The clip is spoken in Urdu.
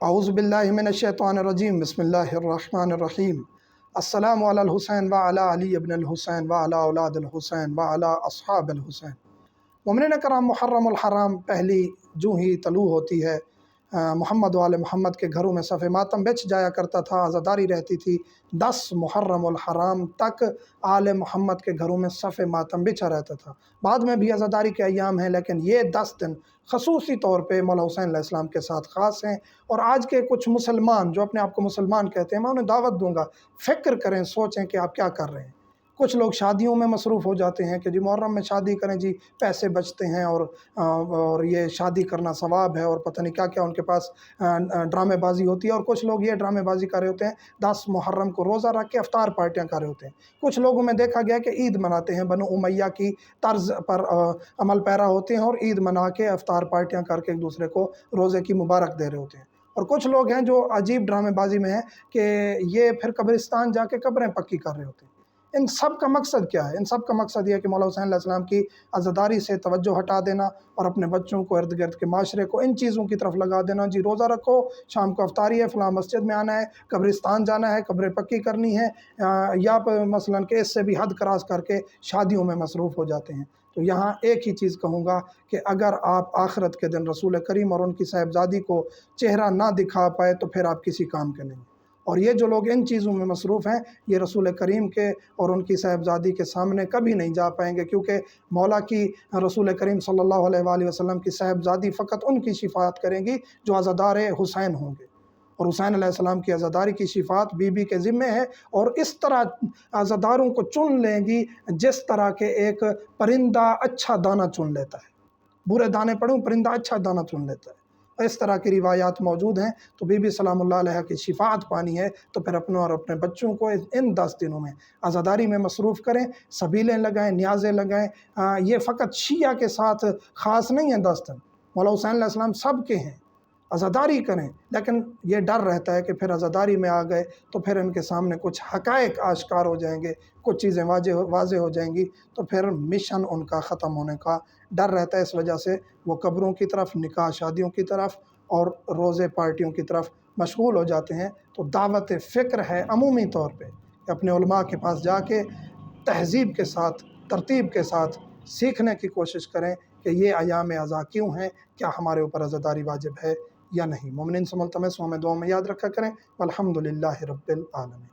اعوذ باللہ من الشیطان الرجیم بسم اللہ الرحمن الرحیم السلام علی الحسین و علی علی ابن الحسین و علی اولاد الحسین و علی اصحاب الحسین۔ مومنین کرام، محرم الحرام پہلی جو ہی طلوع ہوتی ہے محمد وال محمد کے گھروں میں صف ماتم بچ جایا کرتا تھا، عزاداری رہتی تھی۔ 10 محرم الحرام تک آل محمد کے گھروں میں صف ماتم بچھا رہتا تھا۔ بعد میں بھی عزاداری کے ایام ہیں، لیکن یہ 10 دن خصوصی طور پہ مولا حسین علیہ السلام کے ساتھ خاص ہیں۔ اور آج کے کچھ مسلمان جو اپنے آپ کو مسلمان کہتے ہیں، میں انہیں دعوت دوں گا، فکر کریں، سوچیں کہ آپ کیا کر رہے ہیں۔ کچھ لوگ شادیوں میں مصروف ہو جاتے ہیں کہ جی محرم میں شادی کریں، جی پیسے بچتے ہیں اور یہ شادی کرنا ثواب ہے، اور پتہ نہیں کیا کیا ان کے پاس ڈرامے بازی ہوتی ہے۔ اور کچھ لوگ یہ ڈرامے بازی کر رہے ہوتے ہیں، 10 محرم کو روزہ رکھ کے افطار پارٹیاں کر رہے ہوتے ہیں۔ کچھ لوگوں میں دیکھا گیا کہ عید مناتے ہیں، بنو امیہ کی طرز پر عمل پیرا ہوتے ہیں اور عید منا کے افطار پارٹیاں کر کے ایک دوسرے کو روزے کی مبارک دے رہے ہوتے ہیں۔ اور کچھ لوگ ہیں جو عجیب ڈرامے بازی میں ہیں کہ یہ پھر قبرستان جا کے قبریں پکی کر رہے ہوتے ہیں۔ ان سب کا مقصد کیا ہے؟ ان سب کا مقصد یہ ہے کہ مولا حسین علیہ السلام کی عزاداری سے توجہ ہٹا دینا اور اپنے بچوں کو، ارد گرد کے معاشرے کو ان چیزوں کی طرف لگا دینا۔ جی روزہ رکھو، شام کو افطاری ہے، فلاں مسجد میں آنا ہے، قبرستان جانا ہے، قبریں پکی کرنی ہے، یا مثلاً کہ اس سے بھی حد کراس کر کے شادیوں میں مصروف ہو جاتے ہیں۔ تو یہاں ایک ہی چیز کہوں گا کہ اگر آپ آخرت کے دن رسول کریم اور ان کی صاحبزادی کو چہرہ نہ دکھا پائے تو پھر آپ کسی کام کے نہیں۔ اور یہ جو لوگ ان چیزوں میں مصروف ہیں، یہ رسول کریم کے اور ان کی صاحبزادی کے سامنے کبھی نہیں جا پائیں گے، کیونکہ مولا کی رسول کریم صلی اللہ علیہ وآلہ وسلم کی صاحبزادی فقط ان کی شفاعت کریں گی جو عزادار حسین ہوں گے، اور حسین علیہ السلام کی عزاداری کی شفاعت بی بی کے ذمے ہے۔ اور اس طرح عزاداروں کو چن لیں گی جس طرح کہ ایک پرندہ اچھا دانہ چن لیتا ہے، برے دانے پڑوں پرندہ اچھا دانہ چن لیتا ہے۔ اس طرح کی روایات موجود ہیں۔ تو بی بی سلام اللہ علیہ کی شفاعت پانی ہے تو پھر اپنے اور اپنے بچوں کو ان 10 دنوں میں عزاداری میں مصروف کریں، سبیلیں لگائیں، نیازیں لگائیں۔ یہ فقط شیعہ کے ساتھ خاص نہیں ہیں 10 دن، مولا حسین علیہ السلام سب کے ہیں۔ عزاداری کریں، لیکن یہ ڈر رہتا ہے کہ پھر عزاداری میں آ گئے تو پھر ان کے سامنے کچھ حقائق آشکار ہو جائیں گے، کچھ چیزیں واضح ہو جائیں گی، تو پھر مشن ان کا ختم ہونے کا ڈر رہتا ہے۔ اس وجہ سے وہ قبروں کی طرف، نکاح شادیوں کی طرف اور روزے پارٹیوں کی طرف مشغول ہو جاتے ہیں۔ تو دعوت فکر ہے عمومی طور پہ کہ اپنے علماء کے پاس جا کے تہذیب کے ساتھ، ترتیب کے ساتھ سیکھنے کی کوشش کریں کہ یہ ایام عزا کیوں ہیں، کیا ہمارے اوپر عزاداری واجب ہے یا نہیں۔ مومنین سے ملتمس ہوں، ہمیں دعا میں یاد رکھا کریں۔ والحمدللہ رب العالمین۔